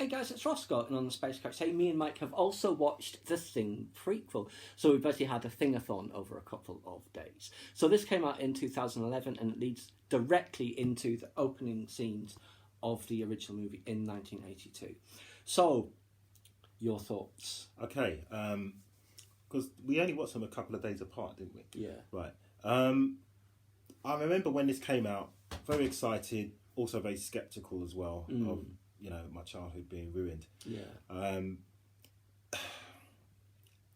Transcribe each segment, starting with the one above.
hey guys, it's Roscoe, and on the Space Couch, say me and Mike have also watched the Thing prequel. So we've basically had a Thing-a-thon over a couple of days. So this came out in 2011, and it leads directly into the opening scenes of the original movie in 1982. So, your thoughts? Okay, because we only watched them a couple of days apart, didn't we? Yeah. Right. I remember when this came out, very excited, also very sceptical as well of, my childhood being ruined. Yeah.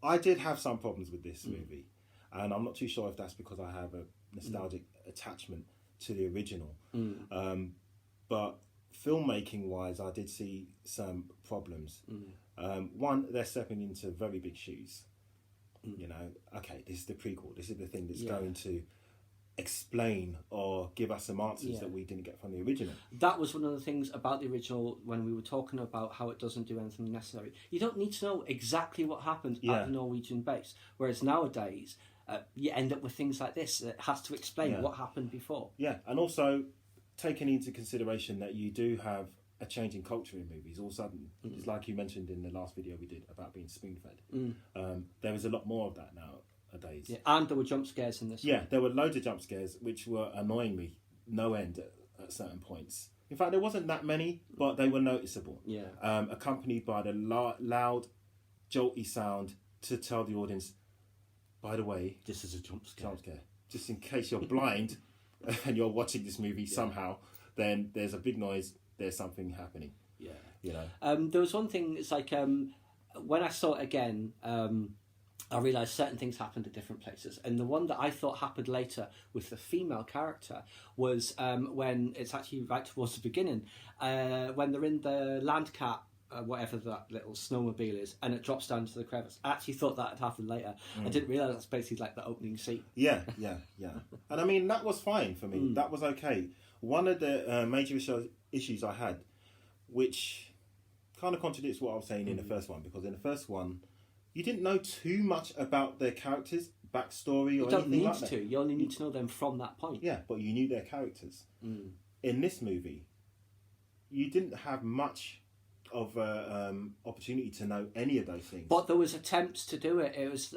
I did have some problems with this movie, and I'm not too sure if that's because I have a nostalgic attachment to the original. But filmmaking wise, I did see some problems. One, they're stepping into very big shoes. Okay, this is the prequel. This is the thing that's going to explain or give us some answers that we didn't get from the original. That was one of the things about the original when we were talking about how it doesn't do anything necessary. You don't need to know exactly what happened at the Norwegian base, whereas nowadays you end up with things like this that has to explain what happened before. Yeah, and also taking into consideration that you do have a change in culture in movies. All of a sudden, it's like you mentioned in the last video we did about being spoon-fed. There is a lot more of that nowadays. Yeah, and there were jump scares in this one. There were loads of jump scares which were annoying me no end at certain points. In fact, there wasn't that many, but they were noticeable. Accompanied by the loud, jolty sound to tell the audience, by the way, this is a jump scare. Just in case you're blind and you're watching this movie somehow, then there's a big noise, there's something happening. There was one thing, it's like when I saw it again, I realised certain things happened at different places, and the one that I thought happened later with the female character was when it's actually right towards the beginning, when they're in the Landcat, whatever that little snowmobile is, and it drops down to the crevice. I actually thought that had happened later. I didn't realise that's basically like the opening scene. Yeah. And I mean, that was fine for me. That was okay. One of the major issues I had, which kind of contradicts what I was saying in the first one, because in the first one, you didn't know too much about their characters' backstory or anything like that. You don't need to. You only need to know them from that point. Yeah, but you knew their characters. In this movie, you didn't have much of opportunity to know any of those things. But there was attempts to do it. It was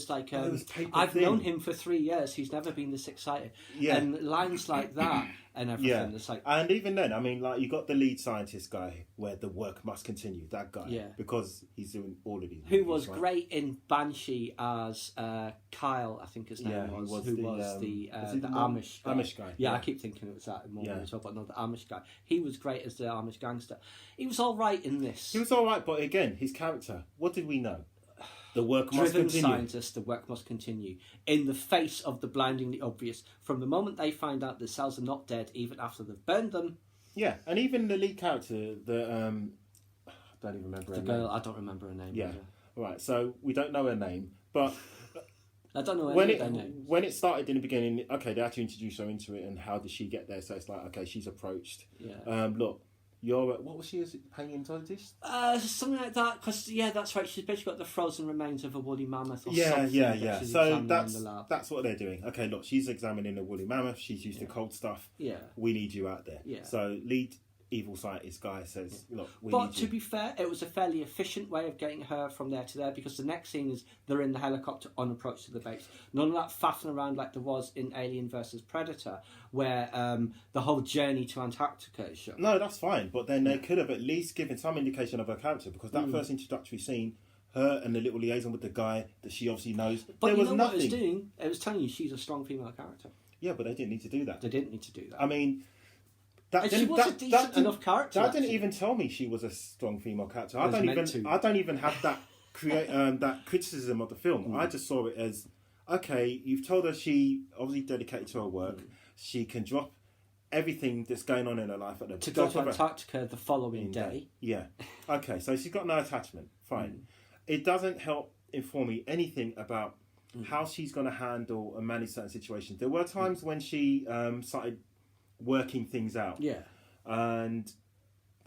like I've known him for 3 years. He's never been this excited. Yeah. And lines like that and everything. Yeah. It's like, and even then, I mean, like you got the lead scientist guy, where the work must continue. That guy, because he's doing all of these. Who was great in Banshee as Kyle, I think his name was. Who was the Amish guy. Amish guy. Yeah, I keep thinking it was that more as well, but no, the Amish guy. He was great as the Amish gangster. He was all right in this. He was all right, but again, his character. What did we know? The work must Driven continue. Scientist, the work must continue. In the face of the blindingly obvious. From the moment they find out the cells are not dead, even after they've burned them. Yeah, and even the lead character, I don't even remember her name. The girl, I don't remember her name. Yeah, right. So we don't know her name, but I don't know their name. When it started in the beginning, okay, they had to introduce her into it, and how did she get there? So it's like, okay, she's approached. Yeah. Look. What was she as a paleontologist? Something like that, because that's right. She's basically got the frozen remains of a woolly mammoth or something. Yeah. So that's what they're doing. Okay, look, she's examining a woolly mammoth. She's used to cold stuff. Yeah, we need you out there. Yeah. So lead evil scientist guy says, look, we but need to you. be fair, it was a fairly efficient way of getting her from there to there, because the next scene is they're in the helicopter on approach to the base. None of that faffing around like there was in Alien versus Predator, where the whole journey to Antarctica is shown. No, that's fine, but then they could have at least given some indication of her character, because that first introductory scene, her and the little liaison with the guy that she obviously knows, but there was nothing. What it was doing? It was telling you she's a strong female character. Yeah, but they didn't need to do that. They didn't need to do that. I mean, she was a decent enough character. That didn't even tell me she was a strong female character. I don't even have that that criticism of the film. I just saw it as, okay, you've told her she obviously dedicated to her work. She can drop everything that's going on in her life to go to Antarctica the following day. Yeah. Okay, so she's got no attachment. Fine. It doesn't help inform me anything about how she's going to handle and manage certain situations. There were times when she started working things out. Yeah. And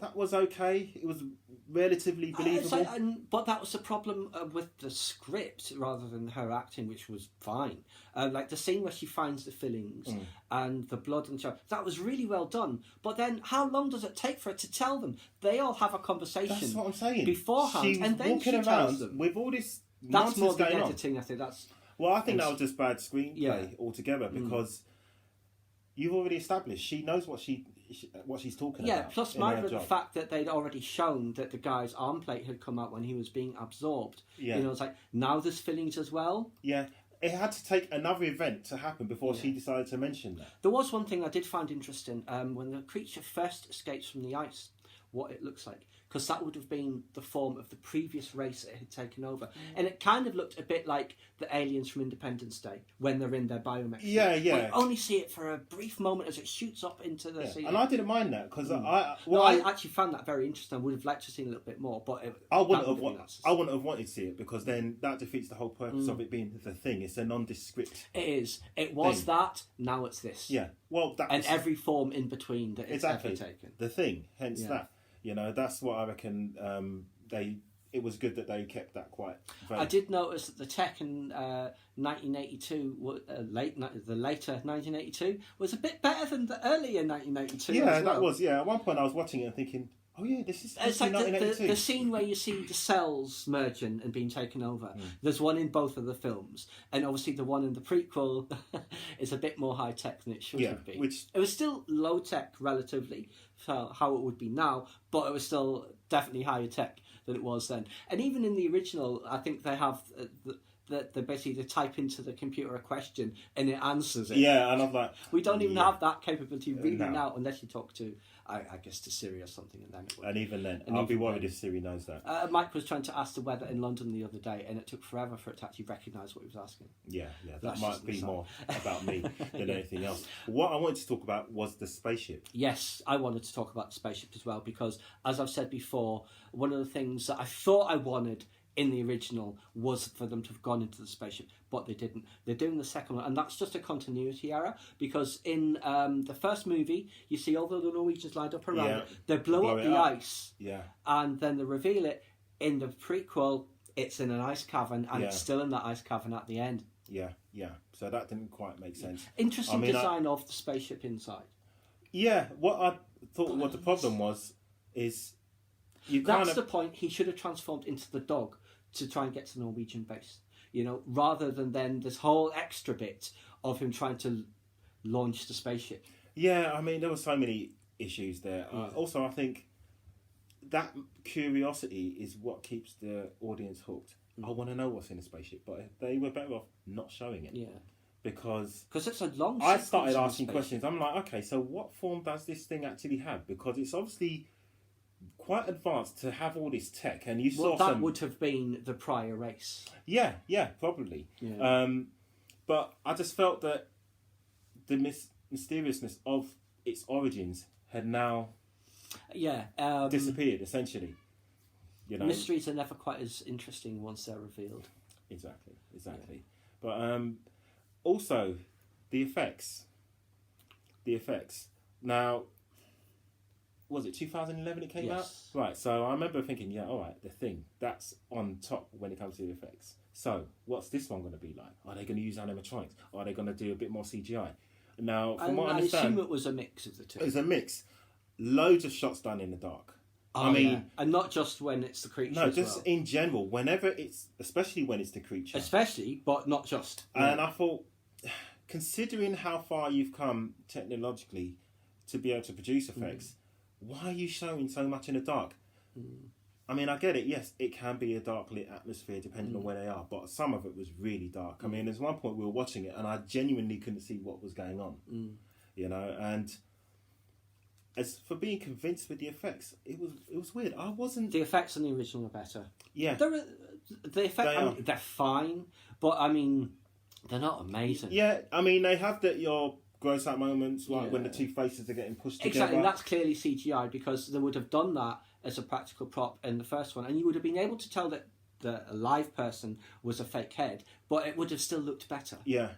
that was okay. It was relatively believable. But that was the problem with the script rather than her acting, which was fine. Like the scene where she finds the fillings and the blood and stuff, that was really well done. But then how long does it take for her to tell them? They all have a conversation. That's what I'm saying. Beforehand, and then she tells them. With all this That's more the going editing, I think. Well, I think that was just bad screenplay altogether, because you've already established she knows what she's talking about. Yeah, plus minus the fact that they'd already shown that the guy's arm plate had come out when he was being absorbed. Yeah. It's like, now there's fillings as well. Yeah. It had to take another event to happen before she decided to mention that. There was one thing I did find interesting, when the creature first escapes from the ice, what it looks like. Because that would have been the form of the previous race it had taken over. And it kind of looked a bit like the aliens from Independence Day when they're in their biomech. Yeah. But you only see it for a brief moment as it shoots up into the sea. And I didn't mind that, because I actually found that very interesting. I would have liked to have seen a little bit more, but I wouldn't have wanted to see it, because then that defeats the whole purpose of it being the thing. It's a nondescript. It is. It was thing. that. Now it's this. Yeah. Well, every form in between that it's ever taken. The thing. Hence that. That's what I reckon. It was good that they kept that quite vague. I did notice that the tech in 1982, the later 1982, was a bit better than the earlier 1982. Yeah, as well. that was. Yeah, at one point I was watching it and thinking, oh yeah, this is it's like 1982. the scene where you see the cells merging and being taken over. There's one in both of the films, and obviously the one in the prequel is a bit more high tech than it should have been. It was still low tech relatively for how it would be now, but it was still definitely higher tech than it was then. And even in the original, I think they have the basically they type into the computer a question and it answers it. Yeah, and I'm like, we don't even have that capability really now, unless you talk to, I guess, to Siri or something, and then it would. And even then, I'll be worried if Siri knows that. Mike was trying to ask the weather in London the other day, and it took forever for it to actually recognise what he was asking. Yeah, that might be more about me than anything else. What I wanted to talk about was the spaceship. Yes, I wanted to talk about the spaceship as well, because, as I've said before, one of the things that I thought I wanted in the original was for them to have gone into the spaceship, but they didn't. They're doing the second one, and that's just a continuity error, because in the first movie, you see all the Norwegians lined up around it, they blow up the ice, and then they reveal it. In the prequel, it's in an ice cavern, and it's still in that ice cavern at the end. Yeah. So that didn't quite make sense. Interesting design of the spaceship inside. Yeah, what I thought what the problem was is That's the point. He should have transformed into the dog to try and get to the Norwegian base, rather than then this whole extra bit of him trying to launch the spaceship. Yeah, I mean, there were so many issues there. Also, I think that curiosity is what keeps the audience hooked. I want to know what's in the spaceship, but they were better off not showing it. Yeah. Because it's a long I started asking questions. I'm like, okay, so what form does this thing actually have? Because it's obviously quite advanced to have all this tech, and you saw that would have been the prior race. Yeah, probably. Yeah. But I just felt that the mysteriousness of its origins had now disappeared, essentially. Mysteries are never quite as interesting once they're revealed. Exactly. Yeah. But also, the effects. Now, was it 2011 it came out? Right, so I remember thinking, all right, the thing, that's on top when it comes to the effects. So, what's this one going to be like? Are they going to use animatronics? Are they going to do a bit more CGI? Now, from what I understand... I assume it was a mix of the two. It was a mix. Loads of shots done in the dark. And not just when it's the creature. No, just in general. Whenever it's, especially when it's the creature. Especially, but not just. And I thought, considering how far you've come technologically to be able to produce effects, why are you showing so much in the dark? I mean, I get it. Yes, it can be a dark lit atmosphere depending on where they are, but some of it was really dark. I mean, there's one point we were watching it and I genuinely couldn't see what was going on. And as for being convinced with the effects, it was weird. I wasn't. The effects in the original are better. Yeah, they're fine, but I mean, they're not amazing. Yeah, I mean, they have your gross out moments, like when the two faces are getting pushed together. Exactly, and that's clearly CGI, because they would have done that as a practical prop in the first one, and you would have been able to tell that the live person was a fake head, but it would have still looked better. Yeah.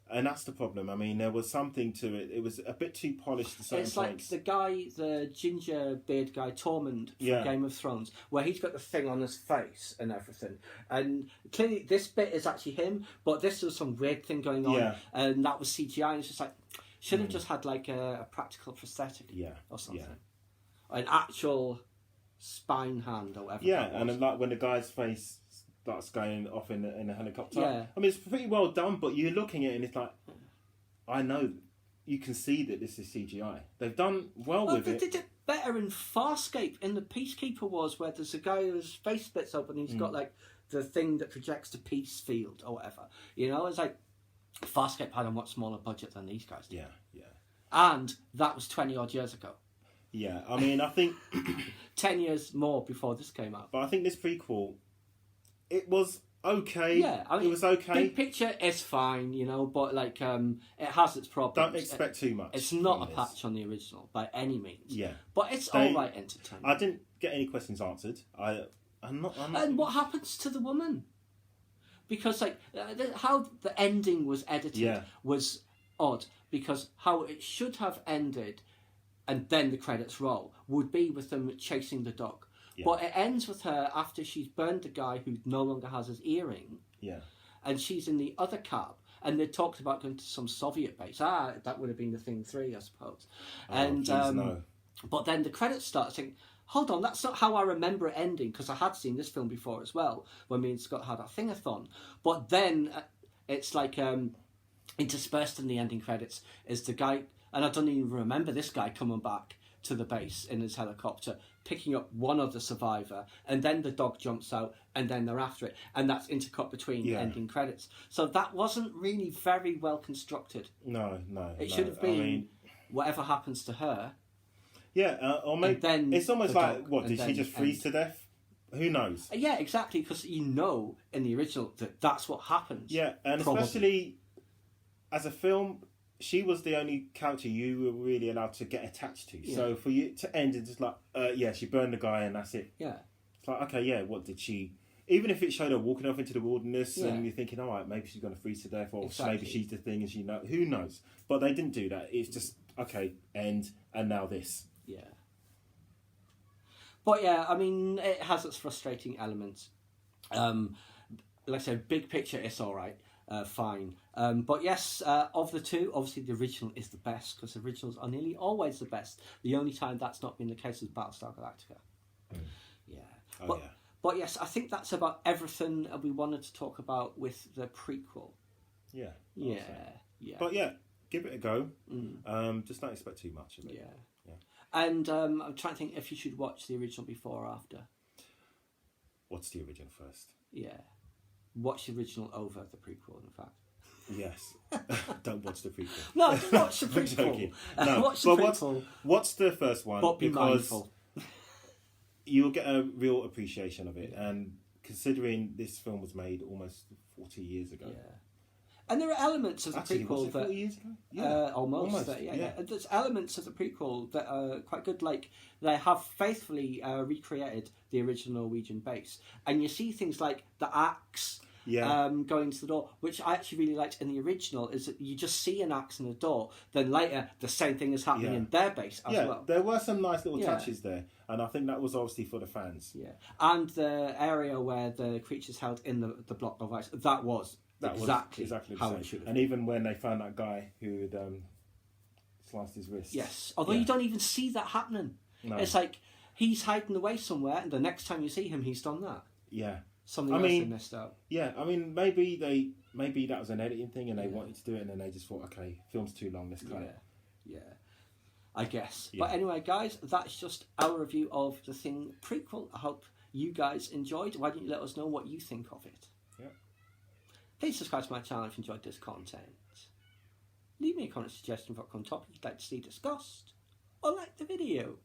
And that's the problem. I mean, there was something to it. It was a bit too polished at certain It's like points. the guy, the ginger beard guy, Tormund from Game of Thrones, where he's got the thing on his face and everything. And clearly this bit is actually him, but this was some weird thing going on. And that was CGI. And it's just like, should have just had like a practical prosthetic or something. An actual spine hand or whatever. Yeah, and then, like when the guy's face starts going off in a helicopter. Yeah. I mean, it's pretty well done, but you're looking at it and it's like, I know, you can see that this is CGI. They've done well with it. They did it better in Farscape, in the Peacekeeper Wars, where there's a guy whose face splits open and he's got like the thing that projects the peace field or whatever. You know, it's like Farscape had a much smaller budget than these guys did. Yeah. And that was 20 odd years ago. Yeah, I mean, I think 10 years more before this came out. But I think this prequel, it was okay. Yeah, I mean, it was okay. Big picture is fine, you know, but like it has its problems. Don't expect too much. It's not a patch on the original by any means. Yeah, but it's all right entertainment. I didn't get any questions answered. I'm not. And what happens to the woman? Because like how the ending was edited was odd. Because how it should have ended, and then the credits roll, would be with them chasing the dog. Yeah. But it ends with her after she's burned the guy who no longer has his earring. Yeah. And she's in the other cab. And they talked about going to some Soviet base. That would have been the Thing 3, I suppose. No. But then the credits start saying, hold on, that's not how I remember it ending, because I had seen this film before as well, when me and Scott had our Thing-a-thon. But then it's like interspersed in the ending credits is the guy, and I don't even remember this guy coming back to the base in his helicopter, picking up one other survivor, and then the dog jumps out, and then they're after it, and that's intercut between ending credits. So that wasn't really very well constructed. No. It should have been whatever happens to her. Yeah, or maybe then it's almost like dog, what did she just freeze to death? Who knows? Yeah, exactly, because you know in the original that that's what happens. Yeah, and probably. Especially as a film, she was the only character you were really allowed to get attached to. Yeah. So for you to end and just like, she burned the guy and that's it. Yeah. It's like, okay, yeah, what did she... Even if it showed her walking off into the wilderness and you're thinking, all right, maybe she's going to freeze to death or maybe she's the thing and she knows... Who knows? But they didn't do that. It's just, okay, end, and now this. Yeah. But yeah, I mean, it has its frustrating elements. Like I said, big picture, it's all right. Fine. But yes, of the two, obviously the original is the best, because the originals are nearly always the best. The only time that's not been the case is Battlestar Galactica. Yeah. But yes, I think that's about everything we wanted to talk about with the prequel. Yeah. Yeah. But yeah, give it a go. Just don't expect too much of it. Yeah. And I'm trying to think if you should watch the original before or after. Watch the original first. Yeah. Watch the original over the prequel, in fact. Yes. Don't watch the prequel. No, just watch the prequel. No, watch the prequel. Watch the first one. But be mindful. You'll get a real appreciation of it. And considering this film was made almost 40 years ago. Yeah. And there are elements of the prequel was it 40 years ago? Yeah. Almost. Yeah. There's elements of the prequel that are quite good. Like, they have faithfully recreated the original Norwegian base. And you see things like the axe going to the door, which I actually really liked in the original, is that you just see an axe in the door, then later the same thing is happening in their base as well. There were some nice little touches there, and I think that was obviously for the fans. Yeah. And the area where the creature's held in the block of ice, that was exactly how it should have been. And even when they found that guy who had sliced his wrist. Yes, although you don't even see that happening. No. It's like he's hiding away somewhere, and the next time you see him, he's done that. Yeah. Something else they missed out. Yeah, I mean, maybe that was an editing thing and they wanted to do it and then they just thought, okay, film's too long, let's cut it. Yeah, I guess. Yeah. But anyway, guys, that's just our review of the Thing prequel. I hope you guys enjoyed. Why don't you let us know what you think of it? Yeah. Please subscribe to my channel if you enjoyed this content. Leave me a comment suggestion for what topic you'd like to see discussed, or like the video.